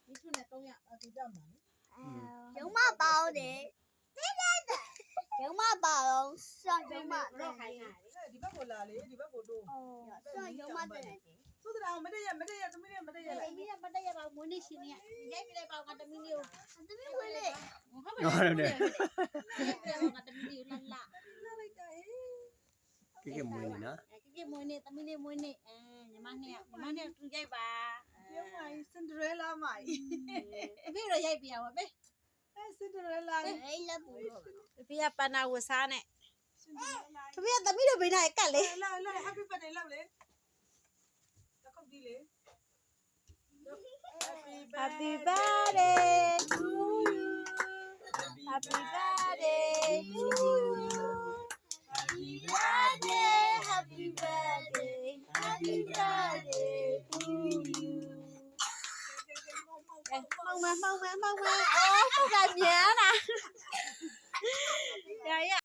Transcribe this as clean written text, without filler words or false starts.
ဒီထုနဲ့300အခုကြောက်မှာလေ ရုံမပါအောင်တယ်ရုံမပါအောင်ဆော့ရုံမ တော့ခိုင်းရတယ်ဒီဘက်ကိုလာလေဒီဘက်ကိုတို့ ဆော့ရုံမတဲ့တယ် သုဒ္ဓရာမတည့်ရသမီးလေးမတည့်ရ မင်းကမတည့်ရပါမွေးနေ့ရှင်နေရိုက်ပြလိုက်ပါကတမီးလေးကို သမီးဝင်လေ ဟုတ်ပါဘူးရိုက်ပြလိုက်ပါကတမီးလေးကိုလှလှ လာလိုက်တာဟေး ကဲမွေးနေနော် ကဲမွေးနေ့တမီးလေးမွေးနေ့ညီမနှစ်သူရိုက်ပါ ပြောင်းပါစင်ဒရဲလာမိုင် တပည့်တော့ရိုက်ပြရပါပဲ စင်ဒရဲလာ အေးလက်ဘူးလို့ တပည့်ကပန္နာဝစားနဲ့ စင်ဒရဲလာ တပည့်ကတမီးတို့ဘေးနာကတ်လေ လာ happy birthday လောက်လေတက်ခုတ်ဒီလေ Happy birthday to you Happy birthday to you Happy birthday Happy birthday Happy birthday to you မောင်မအော်ဖုတ်ကမြန်လား